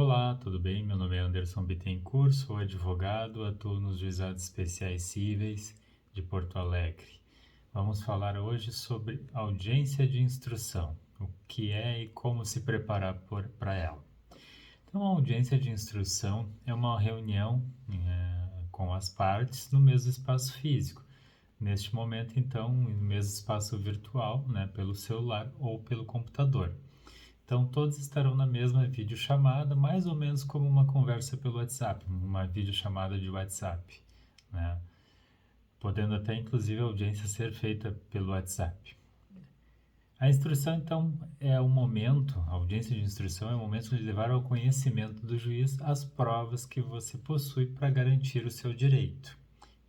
Olá, tudo bem? Meu nome é Anderson Bittencourt, sou advogado, atuo nos Juizados Especiais Cíveis de Porto Alegre. Vamos falar hoje sobre audiência de instrução, o que é e como se preparar para ela. Então, a audiência de instrução é uma reunião com as partes no mesmo espaço físico. Neste momento, então, no mesmo espaço virtual, pelo celular ou pelo computador. Então, todos estarão na mesma videochamada, mais ou menos como uma conversa pelo WhatsApp, uma videochamada de WhatsApp, né? Podendo até, inclusive, a audiência ser feita pelo WhatsApp. A instrução, então, é o momento, a audiência de instrução é o momento de levar ao conhecimento do juiz as provas que você possui para garantir o seu direito.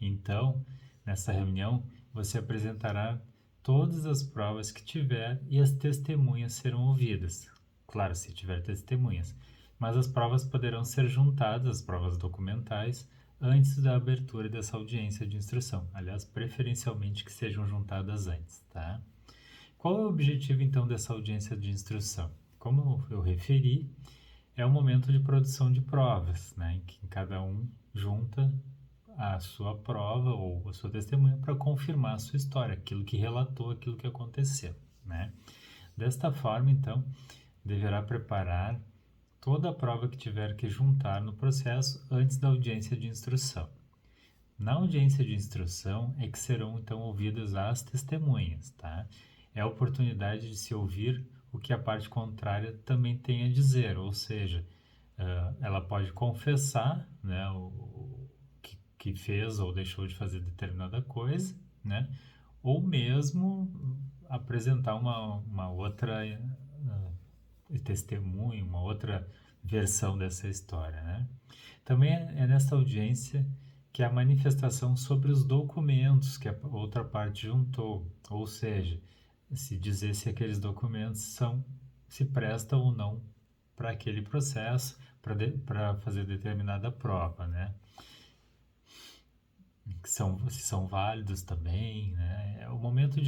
Então, nessa reunião, você apresentará todas as provas que tiver e as testemunhas serão ouvidas. Claro, se tiver testemunhas. Mas as provas poderão ser juntadas, as provas documentais, antes da abertura dessa audiência de instrução. Aliás, preferencialmente que sejam juntadas antes, tá? Qual é o objetivo, então, dessa audiência de instrução? Como eu referi, é o momento de produção de provas, né, em que cada um junta a sua prova ou a sua testemunha para confirmar a sua história, aquilo que relatou, aquilo que aconteceu, né? Desta forma, então, deverá preparar toda a prova que tiver que juntar no processo antes da audiência de instrução. Na audiência de instrução é que serão então ouvidas as testemunhas, tá? É a oportunidade de se ouvir o que a parte contrária também tem a dizer, ou seja, ela pode confessar, né, o que fez ou deixou de fazer determinada coisa, né, ou mesmo apresentar uma outra testemunho, uma outra versão dessa história, né? Também é nesta audiência que a manifestação sobre os documentos que a outra parte juntou, ou seja, se dizer se aqueles documentos se prestam ou não para aquele processo, para fazer determinada prova, né? Se são válidos também, né? É o momento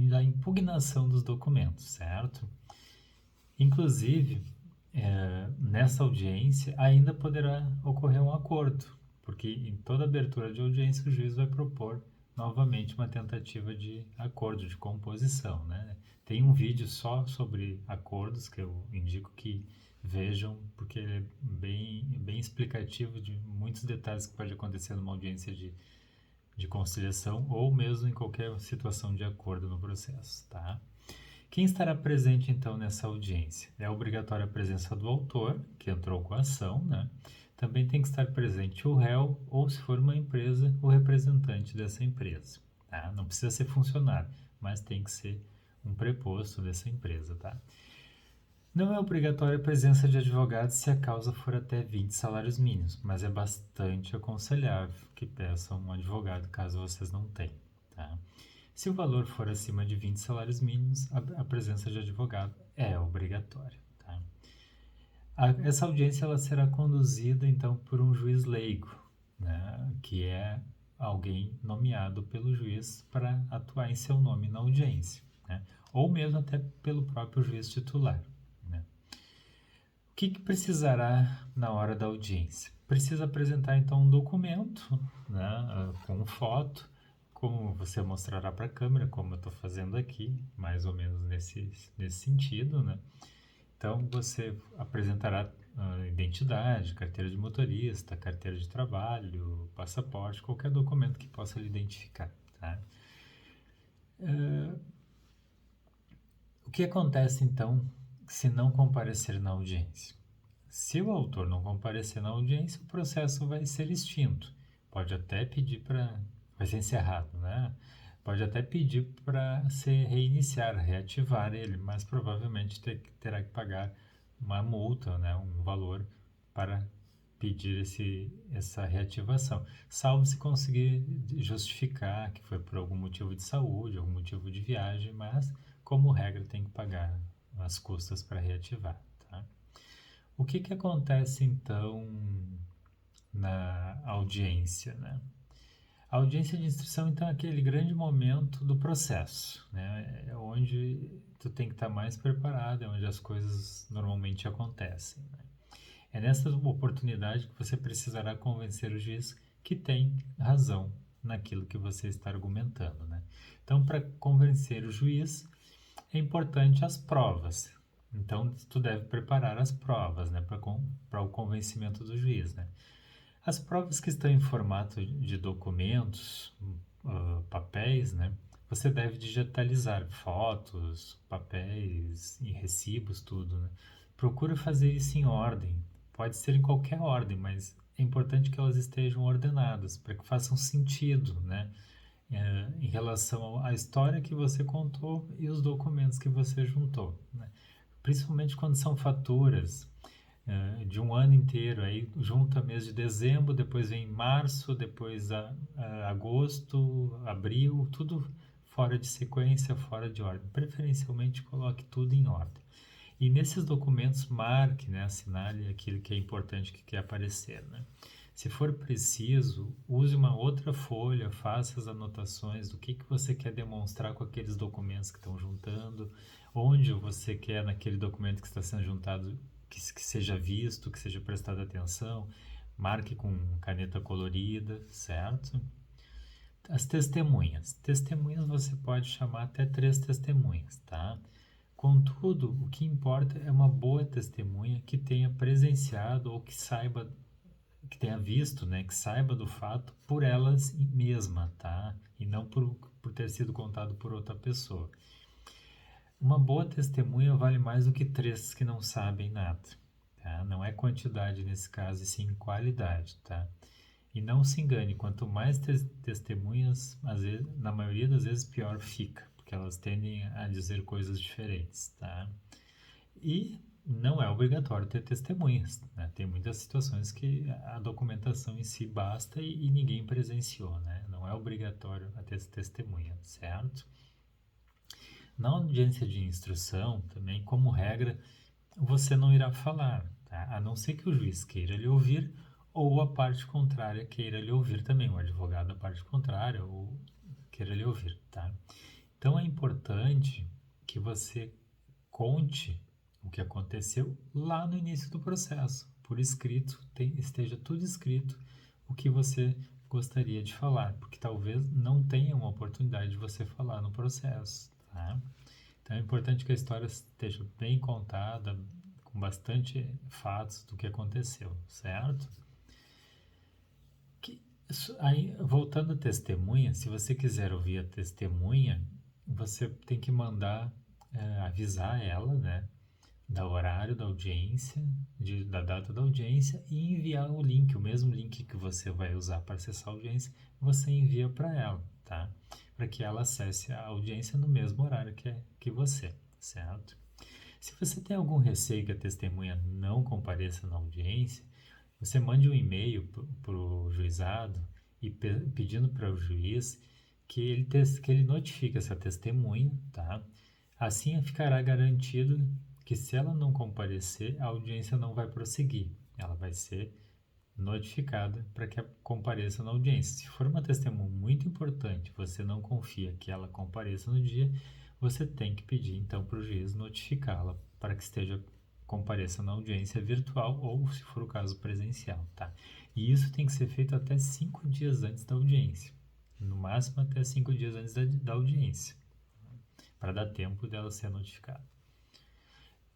da impugnação dos documentos, certo? Inclusive, nessa audiência ainda poderá ocorrer um acordo, porque em toda abertura de audiência o juiz vai propor novamente uma tentativa de acordo, de composição, né? Tem um vídeo só sobre acordos que eu indico que vejam, porque ele é bem explicativo de muitos detalhes que pode acontecer numa audiência de conciliação ou mesmo em qualquer situação de acordo no processo, tá? Quem estará presente então nessa audiência? É obrigatória a presença do autor, que entrou com a ação, né? Também tem que estar presente o réu ou, se for uma empresa, o representante dessa empresa, tá? Não precisa ser funcionário, mas tem que ser um preposto dessa empresa, tá? Não é obrigatória a presença de advogados se a causa for até 20 salários mínimos, mas é bastante aconselhável que peçam um advogado caso vocês não tenham, tá? Se o valor for acima de 20 salários mínimos, a presença de advogado é obrigatória, tá? Essa audiência ela será conduzida, então, por um juiz leigo, né, que é alguém nomeado pelo juiz para atuar em seu nome na audiência, né, ou mesmo até pelo próprio juiz titular, né. O que precisará na hora da audiência? Precisa apresentar, então, um documento, né, com foto, como você mostrará para a câmera, como eu estou fazendo aqui, mais ou menos nesse sentido, né? Então, você apresentará identidade, carteira de motorista, carteira de trabalho, passaporte, qualquer documento que possa lhe identificar, tá? O que acontece, então, se não comparecer na audiência? Se o autor não comparecer na audiência, o processo vai ser extinto. Pode até pedir para... vai ser encerrado, né? Pode até pedir para se reiniciar, reativar ele, mas provavelmente terá que pagar uma multa, né? Um valor para pedir essa reativação. Salvo se conseguir justificar que foi por algum motivo de saúde, algum motivo de viagem, mas, como regra, tem que pagar as custas para reativar, tá? O que acontece, então, na audiência, né? A audiência de instrução, então, é aquele grande momento do processo, né? É onde tu tem que estar mais preparado, é onde as coisas normalmente acontecem, né? É nessa oportunidade que você precisará convencer o juiz que tem razão naquilo que você está argumentando, né? Então, para convencer o juiz, é importante as provas. Então, tu deve preparar as provas, né, para o convencimento do juiz, né? As provas que estão em formato de documentos, papéis, né? Você deve digitalizar fotos, papéis e recibos, tudo, né? Procura fazer isso em ordem. Pode ser em qualquer ordem, mas é importante que elas estejam ordenadas para que façam sentido, né? Em relação à história que você contou e os documentos que você juntou, né? Principalmente quando são faturas de um ano inteiro, aí junta mês de dezembro, depois vem março, depois agosto, abril, tudo fora de sequência, fora de ordem. Preferencialmente coloque tudo em ordem. E nesses documentos marque, né, assinale aquilo que é importante que quer aparecer, né? Se for preciso, use uma outra folha, faça as anotações do que você quer demonstrar com aqueles documentos que estão juntando, onde você quer naquele documento que está sendo juntado que seja visto, que seja prestado atenção, marque com caneta colorida, certo? As testemunhas. Testemunhas você pode chamar até 3 testemunhas, tá? Contudo, o que importa é uma boa testemunha que tenha presenciado ou que saiba, que tenha visto, né, que saiba do fato por elas mesma, tá? E não por ter sido contado por outra pessoa. Uma boa testemunha vale mais do que 3 que não sabem nada, tá? Não é quantidade nesse caso, e sim qualidade, tá? E não se engane, quanto mais testemunhas, às vezes, na maioria das vezes pior fica, porque elas tendem a dizer coisas diferentes, tá? E não é obrigatório ter testemunhas, né? Tem muitas situações que a documentação em si basta e ninguém presenciou, né? Não é obrigatório a ter testemunha, certo? Na audiência de instrução, também, como regra, você não irá falar, tá? A não ser que o juiz queira lhe ouvir ou a parte contrária queira lhe ouvir também, o advogado da parte contrária ou queira lhe ouvir, tá? Então é importante que você conte o que aconteceu lá no início do processo, por escrito, esteja tudo escrito o que você gostaria de falar, porque talvez não tenha uma oportunidade de você falar no processo, tá? Então é importante que a história esteja bem contada, com bastante fatos do que aconteceu, certo? Aí, voltando à testemunha, se você quiser ouvir a testemunha, você tem que mandar avisar ela, né, do horário da audiência, da data da audiência e enviar o link, o mesmo link que você vai usar para acessar a audiência, você envia para ela, tá? Para que ela acesse a audiência no mesmo horário que você, certo? Se você tem algum receio que a testemunha não compareça na audiência, você mande um e-mail para o juizado e pedindo para o juiz que ele notifique essa testemunha, tá? Assim ficará garantido que se ela não comparecer, a audiência não vai prosseguir. Ela vai ser notificada para que compareça na audiência. Se for uma testemunha muito importante, você não confia que ela compareça no dia, você tem que pedir então para o juiz notificá-la para que compareça na audiência virtual ou, se for o caso, presencial, tá? E isso tem que ser feito até 5 dias antes da audiência, no máximo até 5 dias antes da audiência, para dar tempo dela ser notificada.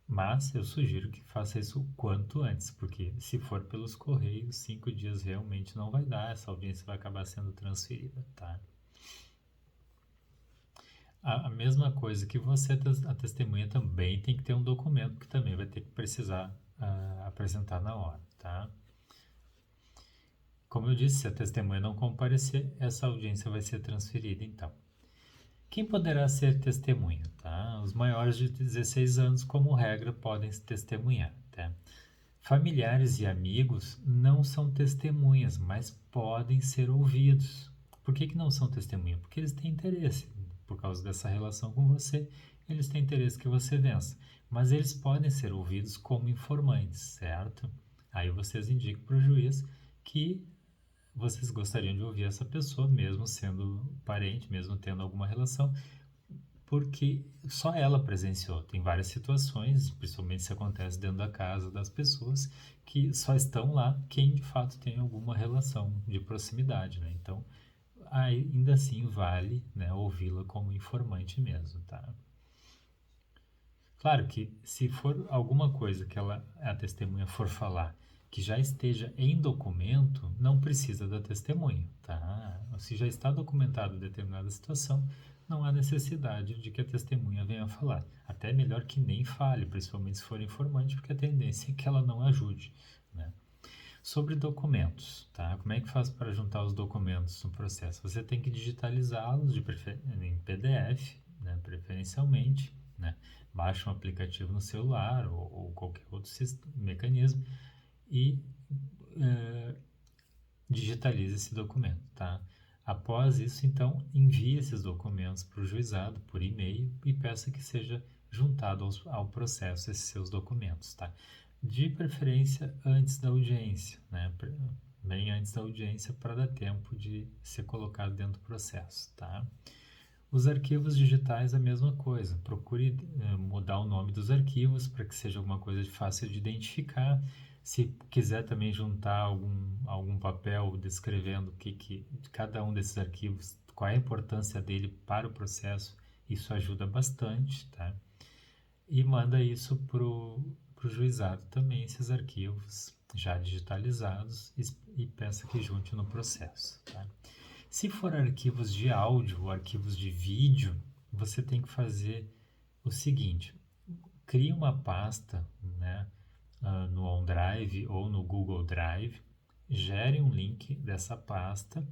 Mas eu sugiro que faça isso o quanto antes, porque se for pelos correios, 5 dias realmente não vai dar, essa audiência vai acabar sendo transferida, tá? A mesma coisa que você, a testemunha também tem que ter um documento que também vai ter que precisar apresentar na hora, tá? Como eu disse, se a testemunha não comparecer, essa audiência vai ser transferida, então. Quem poderá ser testemunha, tá? Os maiores de 16 anos, como regra, podem testemunhar, tá? Familiares e amigos não são testemunhas, mas podem ser ouvidos. Por que não são testemunhas? Porque eles têm interesse. Por causa dessa relação com você, eles têm interesse que você vença. Mas eles podem ser ouvidos como informantes, certo? Aí vocês indicam para o juiz que vocês gostariam de ouvir essa pessoa, mesmo sendo parente, mesmo tendo alguma relação, porque só ela presenciou. Tem várias situações, principalmente se acontece dentro da casa das pessoas, que só estão lá quem de fato tem alguma relação de proximidade, né? Então, ainda assim vale, né, ouvi-la como informante mesmo, tá? Claro que se for alguma coisa que a testemunha for falar que já esteja em documento, não precisa da testemunha, tá? Se já está documentado determinada situação, não há necessidade de que a testemunha venha falar. Até melhor que nem fale, principalmente se for informante, porque a tendência é que ela não ajude, né? Sobre documentos, tá? Como é que faz para juntar os documentos no processo? Você tem que digitalizá-los em PDF, né? Preferencialmente, né? Baixa um aplicativo no celular ou qualquer outro mecanismo e digitalize esse documento, tá? Após isso, então, envie esses documentos para o juizado por e-mail e peça que seja juntado ao processo esses seus documentos, tá? De preferência antes da audiência, né? Bem antes da audiência para dar tempo de ser colocado dentro do processo, tá? Os arquivos digitais, a mesma coisa. Procure mudar o nome dos arquivos para que seja alguma coisa fácil de identificar. Se quiser também juntar algum papel descrevendo que cada um desses arquivos, qual é a importância dele para o processo, isso ajuda bastante, tá? E manda isso pro juizado também, esses arquivos já digitalizados e peça que junte no processo, tá? Se for arquivos de áudio ou arquivos de vídeo, você tem que fazer o seguinte: crie uma pasta, né, no OneDrive ou no Google Drive, gere um link dessa pasta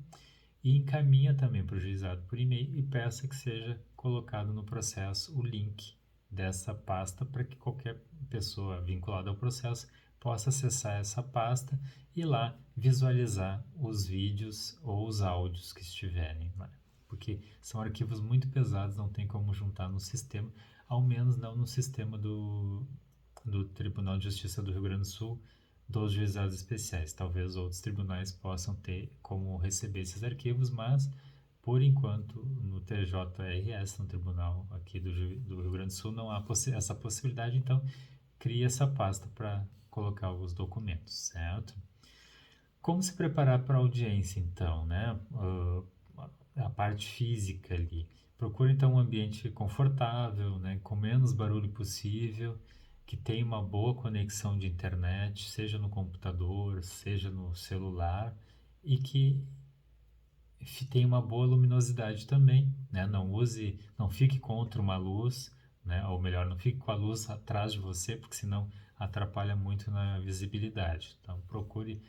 e encaminha também para o juizado por e-mail e peça que seja colocado no processo o link dessa pasta para que qualquer pessoa vinculada ao processo possa acessar essa pasta e lá visualizar os vídeos ou os áudios que estiverem, né? Porque são arquivos muito pesados, não tem como juntar no sistema, ao menos não no sistema do Tribunal de Justiça do Rio Grande do Sul, dos juizados especiais. Talvez outros tribunais possam ter como receber esses arquivos, mas por enquanto no TJRS, no tribunal aqui do Rio Grande do Sul, não há essa possibilidade, então cria essa pasta para colocar os documentos, certo? Como se preparar para a audiência, então, né? A parte física ali. Procure, então, um ambiente confortável, né? Com menos barulho possível, que tenha uma boa conexão de internet, seja no computador, seja no celular, e que tenha uma boa luminosidade também, né? Não fique contra uma luz, né? Ou melhor, não fique com a luz atrás de você, porque senão atrapalha muito na visibilidade. Então, procure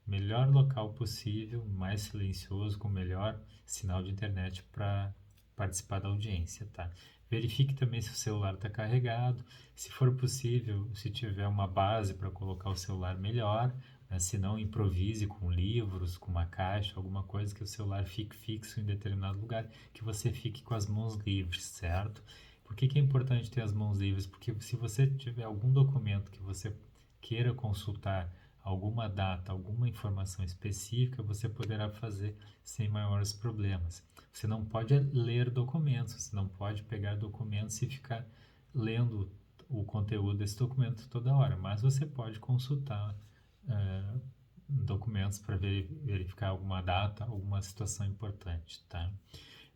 o melhor local possível, mais silencioso, com o melhor sinal de internet para participar da audiência, tá? Verifique também se o celular está carregado, se for possível, se tiver uma base para colocar o celular melhor, né? Se não, improvise com livros, com uma caixa, alguma coisa que o celular fique fixo em determinado lugar, que você fique com as mãos livres, certo? Por que é importante ter as mãos livres? Porque se você tiver algum documento que você queira consultar, alguma data, alguma informação específica, você poderá fazer sem maiores problemas. Você não pode ler documentos, você não pode pegar documentos e ficar lendo o conteúdo desse documento toda hora, mas você pode consultar documentos para verificar alguma data, alguma situação importante, tá?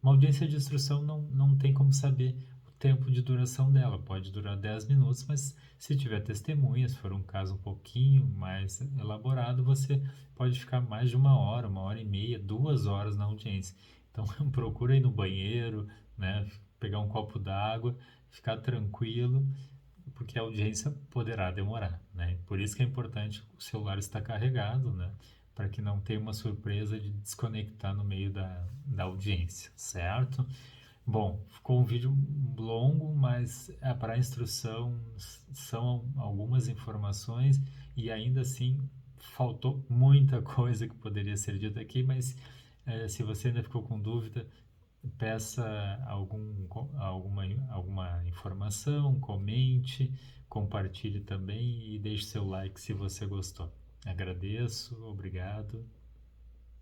Uma audiência de instrução não tem como saber o tempo de duração dela, pode durar 10 minutos, mas se tiver testemunhas, se for um caso um pouquinho mais elaborado, você pode ficar mais de uma hora e meia, 2 horas na audiência. Então, procura ir no banheiro, né, pegar um copo d'água, ficar tranquilo, porque a audiência poderá demorar, né? Por isso que é importante o celular estar carregado, né? Para que não tenha uma surpresa de desconectar no meio da audiência, certo? Bom, ficou um vídeo longo, mas para a instrução são algumas informações e ainda assim faltou muita coisa que poderia ser dita aqui, mas se você ainda ficou com dúvida, peça alguma informação, comente, compartilhe também e deixe seu like se você gostou. Agradeço, obrigado.